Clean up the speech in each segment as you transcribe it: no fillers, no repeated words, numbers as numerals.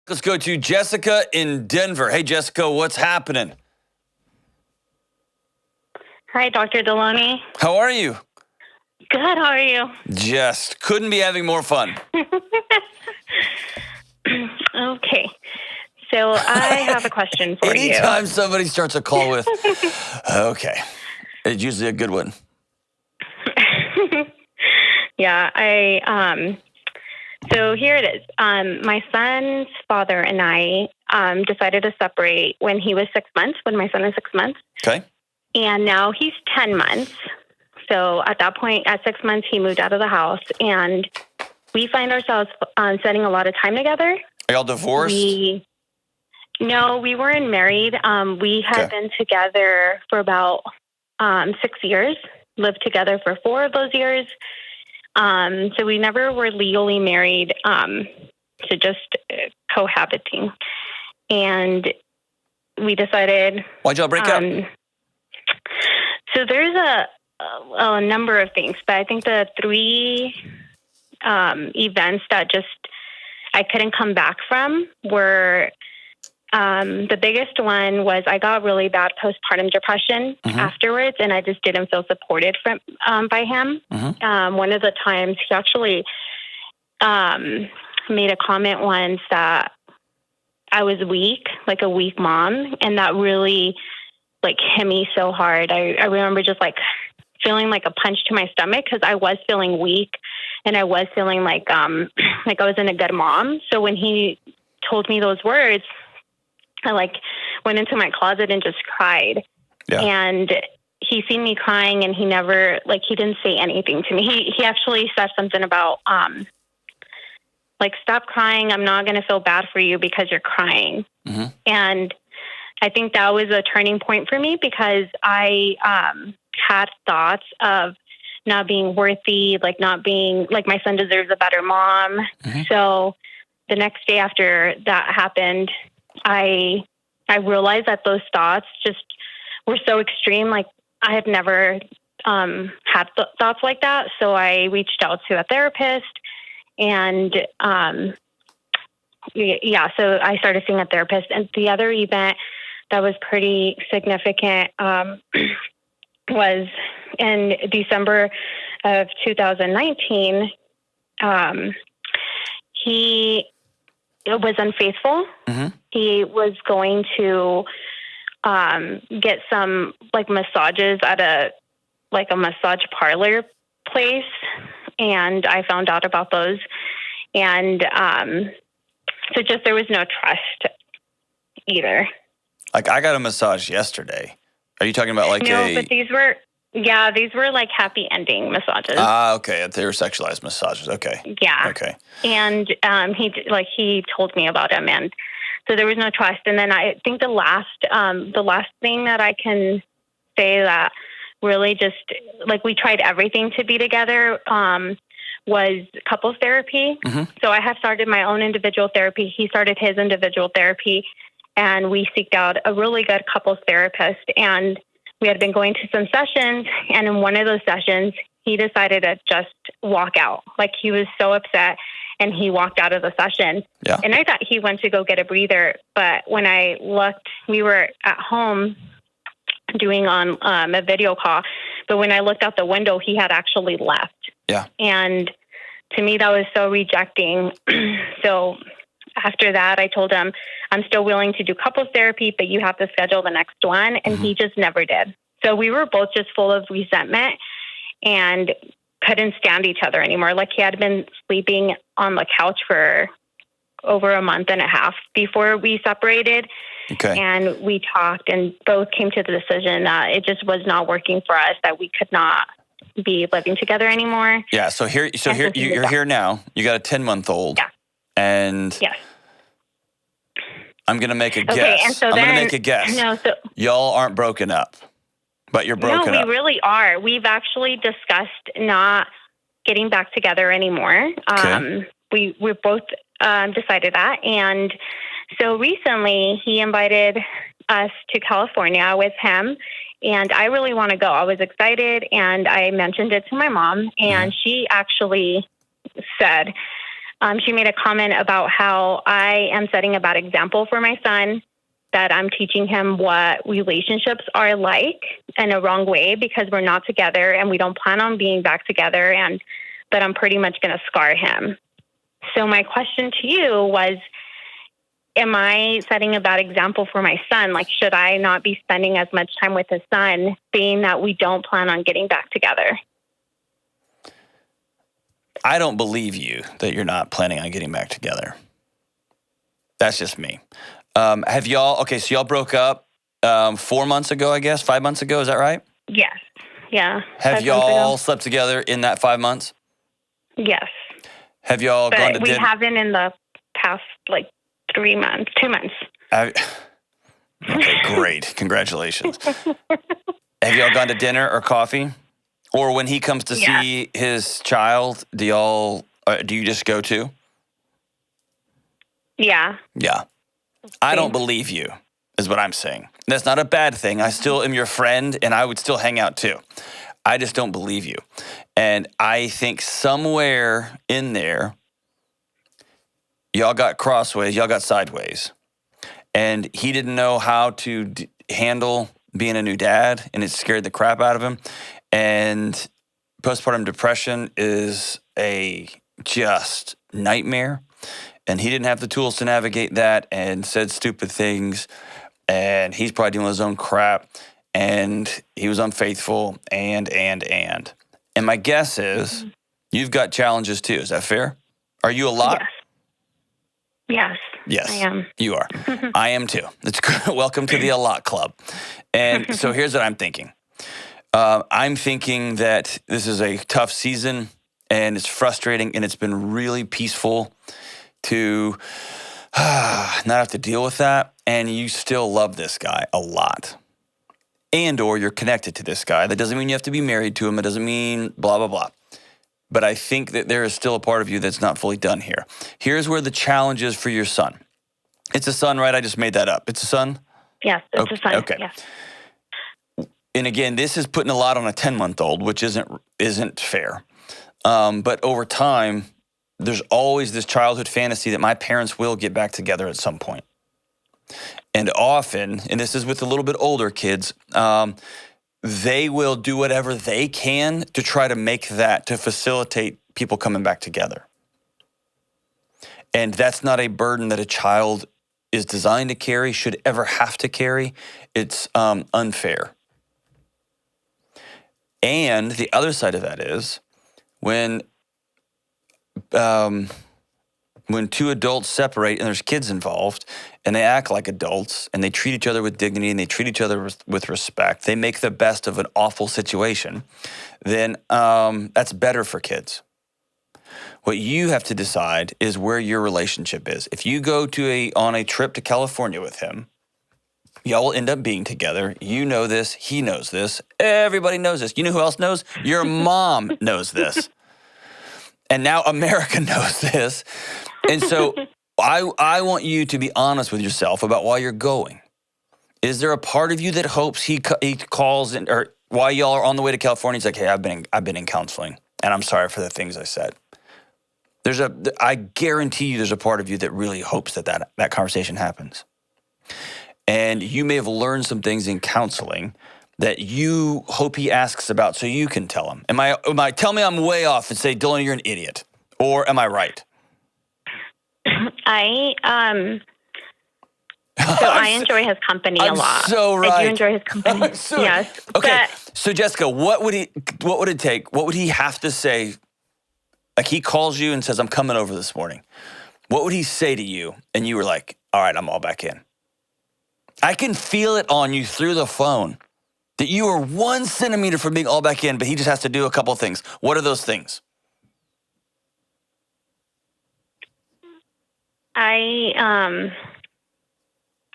Let's go to Jessica in Denver. Hey, Jessica, what's happening? Hi, Dr. Delony. How are you? Good, how are you? Just couldn't be having more fun. Okay. So I have a question for you. Anytime somebody starts a call with, okay, it's usually a good one. Yeah, so here it is. My son's father and I decided to separate when he was 6 months, when my son is 6 months. Okay. And now he's 10 months. So at that point, at 6 months, he moved out of the house, and we find ourselves spending a lot of time together. Are y'all divorced? No, we weren't married. We had been together for about 6 years, lived together for 4 of those years. So we never were legally married, to just cohabiting. And we decided... Why'd y'all break up? So there's a number of things, but I think the 3 events that just I couldn't come back from were... the biggest one was I got really bad postpartum depression afterwards, and I just didn't feel supported by him. One of the times he actually made a comment once that I was weak, like a weak mom, and that really hit me so hard. I remember just feeling like a punch to my stomach because I was feeling weak, and I was feeling like I wasn't a good mom. So when he told me those words, I went into my closet and just cried. Yeah. And he seen me crying, and he never, he didn't say anything to me. He actually said something about, stop crying. I'm not going to feel bad for you because you're crying. And I think that was a turning point for me because I had thoughts of not being worthy, not being, my son deserves a better mom. So the next day after that happened, I realized that those thoughts just were so extreme. I had never had thoughts like that. So I reached out to a therapist, and so I started seeing a therapist. And the other event that was pretty significant was in December of 2019. He was unfaithful. He was going to get some massages at a massage parlor place, and I found out about those. And so just there was no trust either. I got a massage yesterday. Are you talking about No, but these were happy ending massages. Okay. They were sexualized massages. Okay. Yeah. Okay. And he told me about him, and so there was no trust. And then I think the last thing that I can say that really just we tried everything to be together was couples therapy. So I have started my own individual therapy. He started his individual therapy, and we seeked out a really good couples therapist. And we had been going to some sessions, and in one of those sessions, he decided to just walk out. He was so upset, and he walked out of the session. Yeah. And I thought he went to go get a breather, but when I looked, we were at home doing on a video call, but when I looked out the window, he had actually left. Yeah. And to me, that was so rejecting. So after that, I told him, I'm still willing to do couples therapy, but you have to schedule the next one. And he just never did. So we were both just full of resentment and couldn't stand each other anymore. He had been sleeping on the couch for over a month and a half before we separated. Okay. And we talked and both came to the decision that it just was not working for us, that we could not be living together anymore. Yeah. So here you're here now. You got a 10-month-old. Yeah. And yes. I'm going to make a guess. And so I'm going to make a guess. No, y'all aren't broken up, but you're broken up. No, we really are. We've actually discussed not getting back together anymore. Okay. We both decided that. And so recently he invited us to California with him. And I really want to go. I was excited, and I mentioned it to my mom, and she actually said, She made a comment about how I am setting a bad example for my son, that I'm teaching him what relationships are like in a wrong way because we're not together and we don't plan on being back together, and that I'm pretty much going to scar him. So my question to you was, am I setting a bad example for my son? Like, should I not be spending as much time with his son, being that we don't plan on getting back together? I don't believe you that you're not planning on getting back together. That's just me. Have y'all, okay, so y'all broke up 4 months ago, I guess, 5 months ago, is that right? Yes. Yeah. Have y'all slept together in that 5 months? Yes. Have y'all gone to dinner? We haven't in the past, 2 months. Okay, great. Congratulations. Have y'all gone to dinner or coffee? Or when he comes to see his child, do you just go to? Yeah. Yeah. I don't believe you, is what I'm saying. That's not a bad thing. I still am your friend, and I would still hang out too. I just don't believe you. And I think somewhere in there, y'all got crossways, y'all got sideways. And he didn't know how to handle being a new dad, and it scared the crap out of him. And postpartum depression is a just nightmare. And he didn't have the tools to navigate that and said stupid things. And he's probably dealing with his own crap. And he was unfaithful and. And my guess is you've got challenges too. Is that fair? Are you a lot? Yes. Yes. I am. You are. I am too. It's good. Welcome to the A Lot Club. And so here's what I'm thinking. I'm thinking that this is a tough season and it's frustrating and it's been really peaceful to not have to deal with that, and you still love this guy a lot, and or you're connected to this guy. That doesn't mean you have to be married to him. It doesn't mean blah, blah, blah. But I think that there is still a part of you that's not fully done here. Here's where the challenge is for your son. It's a son, right? I just made that up. It's a son? Yes, it's a son. Okay. Yes. And again, this is putting a lot on a 10-month-old, which isn't fair. But over time, there's always this childhood fantasy that my parents will get back together at some point. And often, and this is with a little bit older kids, they will do whatever they can to try to make that, to facilitate people coming back together. And that's not a burden that a child is designed to carry, should ever have to carry. It's unfair. And the other side of that is when two adults separate and there's kids involved and they act like adults and they treat each other with dignity and they treat each other with respect, they make the best of an awful situation, then that's better for kids. What you have to decide is where your relationship is. If you go on a trip to California with him, y'all will end up being together. You know this. He knows this. Everybody knows this. You know who else knows? Your mom knows this. And now America knows this. And so I want you to be honest with yourself about why you're going. Is there a part of you that hopes he calls in, or while y'all are on the way to California, he's like, hey, I've been in counseling, and I'm sorry for the things I said. I guarantee you there's a part of you that really hopes that conversation happens. And you may have learned some things in counseling that you hope he asks about so you can tell him. Tell me I'm way off and say, Delony, you're an idiot. Or am I right? I enjoy his company a lot. So right. I do enjoy his company. Yes. Okay. So Jessica, what would it take? What would he have to say? Like he calls you and says, I'm coming over this morning. What would he say to you? And you were like, all right, I'm all back in. I can feel it on you through the phone that you are 1 centimeter from being all back in, but he just has to do a couple of things. What are those things?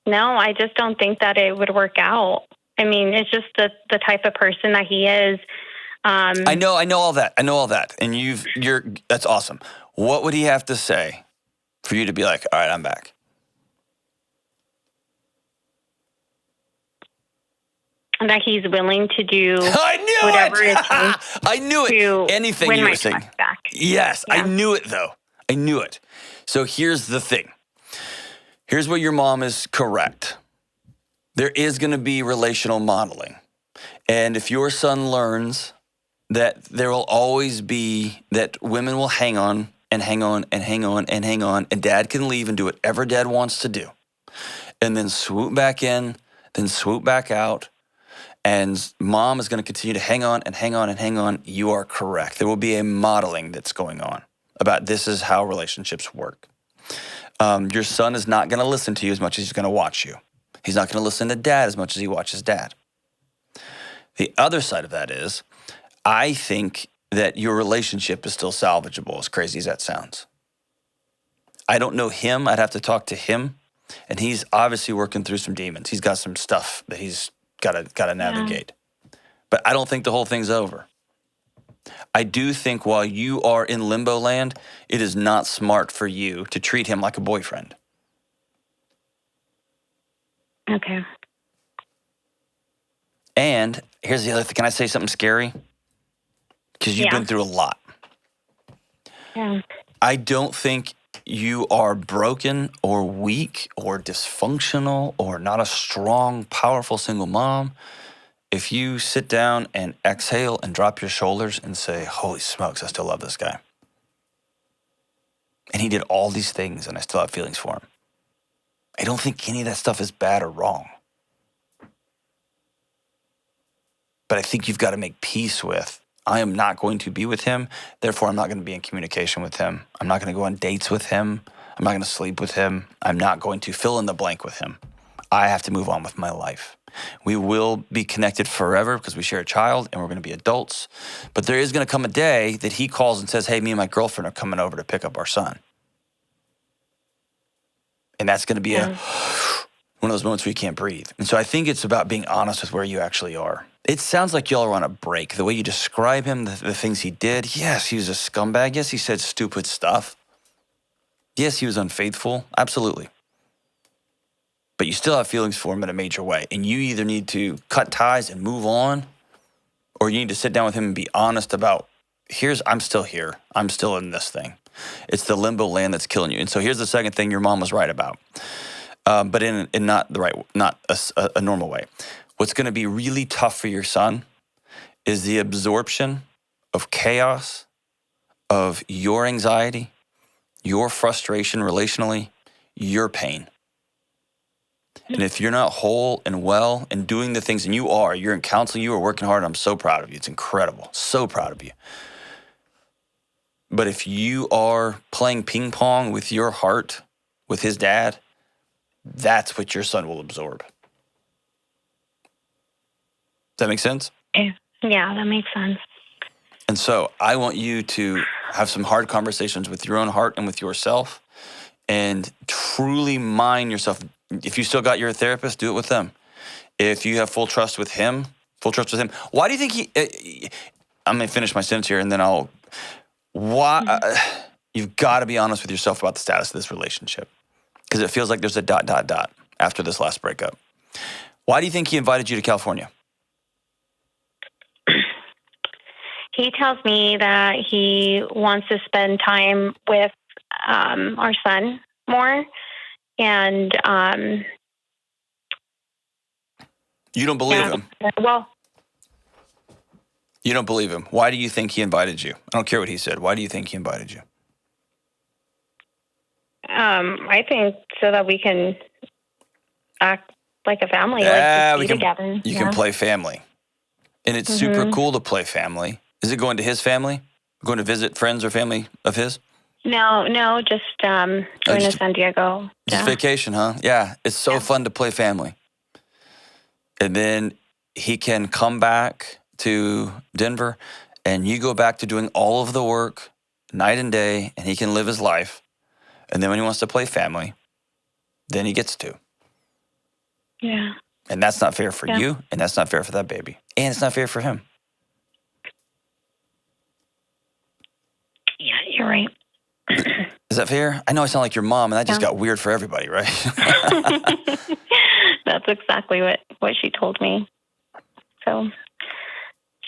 No, I just don't think that it would work out. I mean, it's just the type of person that he is. I know all that. And that's awesome. What would he have to say for you to be like, all right, I'm back? That he's willing to do whatever it takes. I knew it. Anything win you my were saying. trust back. Yes, yeah. I knew it though. I knew it. So here's the thing. Here's where your mom is correct. There is going to be relational modeling. And if your son learns that there will always be, that women will hang on and hang on and hang on and hang on, and dad can leave and do whatever dad wants to do, and then swoop back in, then swoop back out, and mom is going to continue to hang on and hang on and hang on, you are correct. There will be a modeling that's going on about this is how relationships work. Your son is not going to listen to you as much as he's going to watch you. He's not going to listen to dad as much as he watches dad. The other side of that is, I think that your relationship is still salvageable, as crazy as that sounds. I don't know him. I'd have to talk to him. And he's obviously working through some demons. He's got some stuff that he's got to navigate. But I don't think the whole thing's over. I do think while you are in limbo land, it is not smart for you to treat him like a boyfriend. Okay. And here's the other thing. Can I say something scary? Because you've been through a lot. Yeah. I don't think you are broken or weak or dysfunctional or not a strong, powerful single mom. If you sit down and exhale and drop your shoulders and say, holy smokes, I still love this guy. And he did all these things and I still have feelings for him. I don't think any of that stuff is bad or wrong. But I think you've got to make peace with, I am not going to be with him, therefore I'm not going to be in communication with him. I'm not going to go on dates with him. I'm not going to sleep with him. I'm not going to fill in the blank with him. I have to move on with my life. We will be connected forever because we share a child and we're going to be adults. But there is going to come a day that he calls and says, hey, me and my girlfriend are coming over to pick up our son. And that's going to be one of those moments where you can't breathe. And so I think it's about being honest with where you actually are. It sounds like y'all are on a break. The way you describe him, the things he did. Yes, he was a scumbag. Yes, he said stupid stuff. Yes, he was unfaithful. Absolutely. But you still have feelings for him in a major way. And you either need to cut ties and move on, or you need to sit down with him and be honest about, I'm still here. I'm still in this thing. It's the limbo land that's killing you. And so here's the second thing your mom was right about, but in not the right, not a normal way. What's going to be really tough for your son is the absorption of chaos, of your anxiety, your frustration relationally, your pain. And if you're not whole and well and doing the things, and you're in counseling, you are working hard, I'm so proud of you. It's incredible. So proud of you. But if you are playing ping pong with your heart, with his dad, that's what your son will absorb. Does that make sense? Yeah, that makes sense. And so I want you to have some hard conversations with your own heart and with yourself and truly mind yourself. If you still got your therapist, do it with them. If you have full trust with him, Why do you think I'm going to finish my sentence here and then you've got to be honest with yourself about the status of this relationship because it feels like there's a ... after this last breakup. Why do you think he invited you to California? He tells me that he wants to spend time with our son more. And you don't believe him? Well, you don't believe him. Why do you think he invited you? I don't care what he said. Why do you think he invited you? I think so that we can act like a family, be together. You can play family. And it's super cool to play family. Is it going to his family? Going to visit friends or family of his? No, just going to San Diego. Just vacation, huh? Yeah, it's so fun to play family. And then he can come back to Denver and you go back to doing all of the work night and day and he can live his life. And then when he wants to play family, then he gets to. Yeah. And that's not fair for you and that's not fair for that baby. And it's not fair for him. Yeah, you're right. Is that fair? I know I sound like your mom, and that just got weird for everybody, right? That's exactly what she told me. So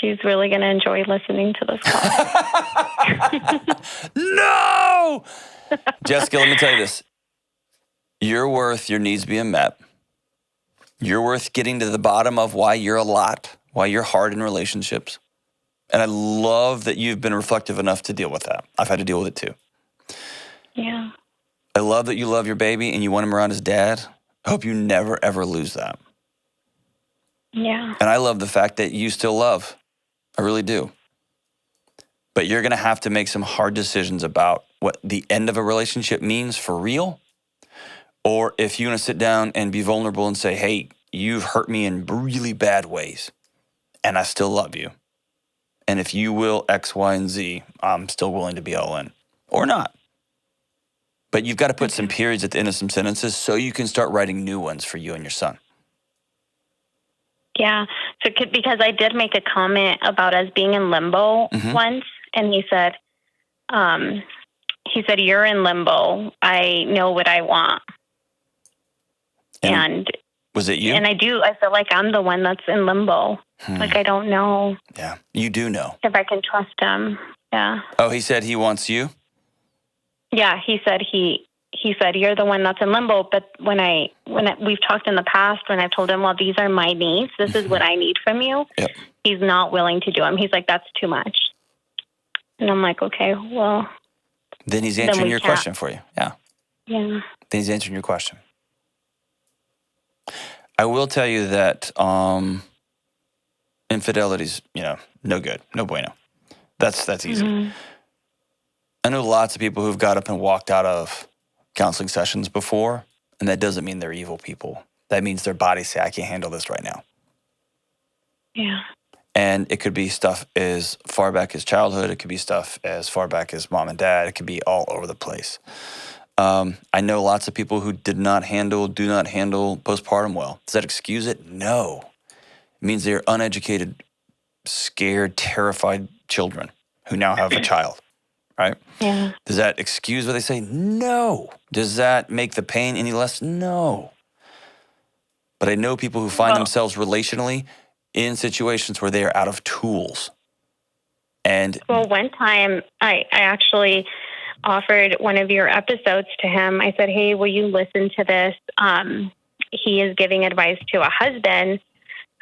She's really going to enjoy listening to this call. No! Jessica, let me tell you this. You're worth your needs being met. You're worth getting to the bottom of why you're why you're hard in relationships. And I love that you've been reflective enough to deal with that. I've had to deal with it too. Yeah. I love that you love your baby and you want him around his dad. I hope you never, ever lose that. Yeah. And I love the fact that you still love. I really do. But you're going to have to make some hard decisions about what the end of a relationship means for real. Or if you want to sit down and be vulnerable and say, hey, you've hurt me in really bad ways, and I still love you. And if you will X, Y, and Z, I'm still willing to be all in. Or not. But you've got to put some periods at the end of some sentences so you can start writing new ones for you and your son. Yeah. So because I did make a comment about us being in limbo once, and he said, you're in limbo. I know what I want. And was it you? And I feel like I'm the one that's in limbo. Like, I don't know. Yeah, you do know. If I can trust him. Yeah. Oh, he said he wants you? Yeah, he said you're the one that's in limbo. But when we've talked in the past, when I've told him, well, these are my needs, this is what I need from you. Yep. He's not willing to do them. He's like, that's too much. And I'm like, okay, well. Then he's answering your question for you. Yeah. Yeah. Then he's answering your question. I will tell you that infidelity's, no good, no bueno. That's easy. Mm-hmm. I know lots of people who've got up and walked out of counseling sessions before, and that doesn't mean they're evil people. That means their bodies say, I can't handle this right now. Yeah. And it could be stuff as far back as childhood. It could be stuff as far back as mom and dad. It could be all over the place. I know lots of people who do not handle postpartum well. Does that excuse it? No. It means they're uneducated, scared, terrified children who now have a child, right? Yeah. Does that excuse what they say? No. Does that make the pain any less? No. But I know people who find themselves relationally in situations where they are out of tools. And one time I actually offered one of your episodes to him. I said, hey, will you listen to this? He is giving advice to a husband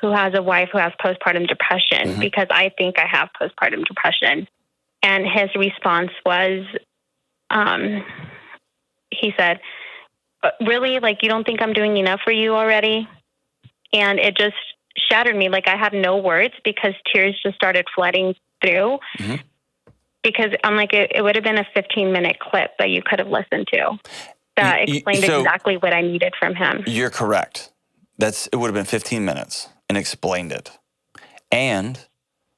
who has a wife who has postpartum depression, because I think I have postpartum depression. And his response was, he said, really? Like, you don't think I'm doing enough for you already? And it just shattered me. Like, I had no words because tears just started flooding through. Because I'm like, it would have been a 15-minute clip that you could have listened to that explained exactly what I needed from him. You're correct. It would have been 15 minutes and explained it. And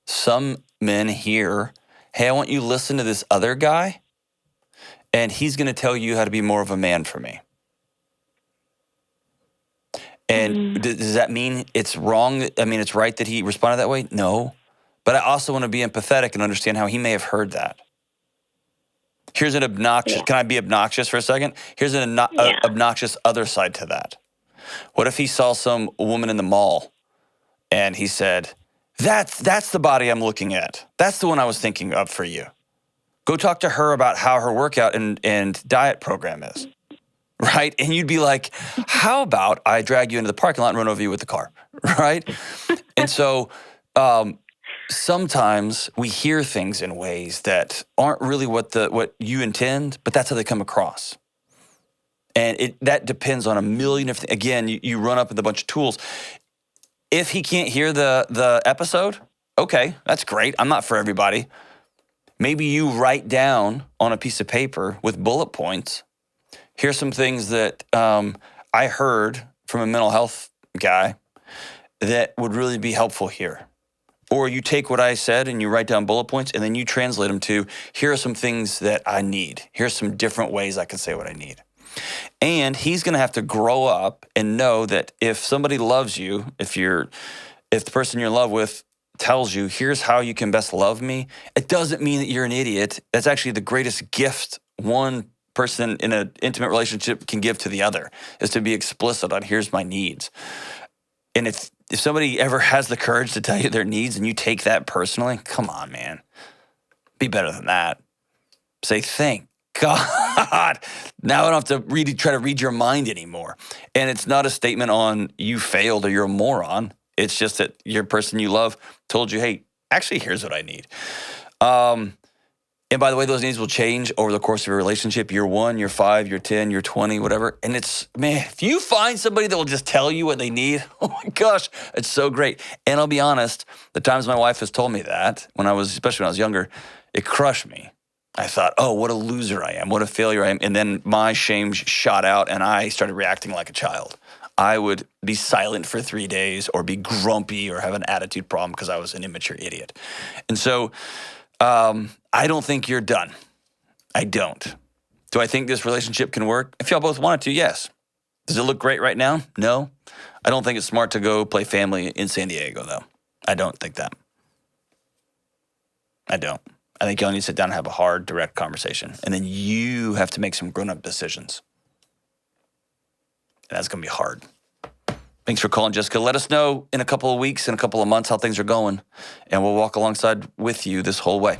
some men hear, hey, I want you to listen to this other guy, and he's going to tell you how to be more of a man for me. And does that mean it's wrong? I mean, it's right that he responded that way? No. But I also want to be empathetic and understand how he may have heard that. Here's an obnoxious, can I be obnoxious for a second? Here's an obnoxious other side to that. What if he saw some woman in the mall and he said, that's the body I'm looking at. That's the one I was thinking of for you. Go talk to her about how her workout and diet program is, right? And you'd be like, how about I drag you into the parking lot and run over you with the car, right? And so, sometimes we hear things in ways that aren't really what you intend, but that's how they come across. And that depends on a million different things. Again, you run up with a bunch of tools. If he can't hear the episode, okay, that's great. I'm not for everybody. Maybe you write down on a piece of paper with bullet points, here's some things that I heard from a mental health guy that would really be helpful here. Or you take what I said and you write down bullet points and then you translate them to, here are some things that I need. Here's some different ways I can say what I need. And he's going to have to grow up and know that if somebody loves you, if the person you're in love with tells you, here's how you can best love me, it doesn't mean that you're an idiot. That's actually the greatest gift one person in an intimate relationship can give to the other, is to be explicit on here's my needs. And if if somebody ever has the courage to tell you their needs and you take that personally, come on, man. Be better than that. Say, thank God. Now I don't have to try to read your mind anymore. And it's not a statement on you failed or you're a moron. It's just that your person you love told you, hey, actually, here's what I need. And by the way, those needs will change over the course of your relationship. Year 1, year 5, year 10, year 20, whatever. And it's, man, if you find somebody that will just tell you what they need, oh my gosh, it's so great. And I'll be honest, the times my wife has told me that, especially when I was younger, it crushed me. I thought, oh, what a loser I am. What a failure I am. And then my shame shot out and I started reacting like a child. I would be silent for 3 days or be grumpy or have an attitude problem because I was an immature idiot. And so I don't think you're done. I don't. Do I think this relationship can work? If y'all both want it to, yes. Does it look great right now? No. I don't think it's smart to go play family in San Diego, though. I don't think that. I don't. I think y'all need to sit down and have a hard, direct conversation. And then you have to make some grown-up decisions. And that's going to be hard. Thanks for calling, Jessica. Let us know in a couple of weeks, in a couple of months, how things are going. And we'll walk alongside with you this whole way.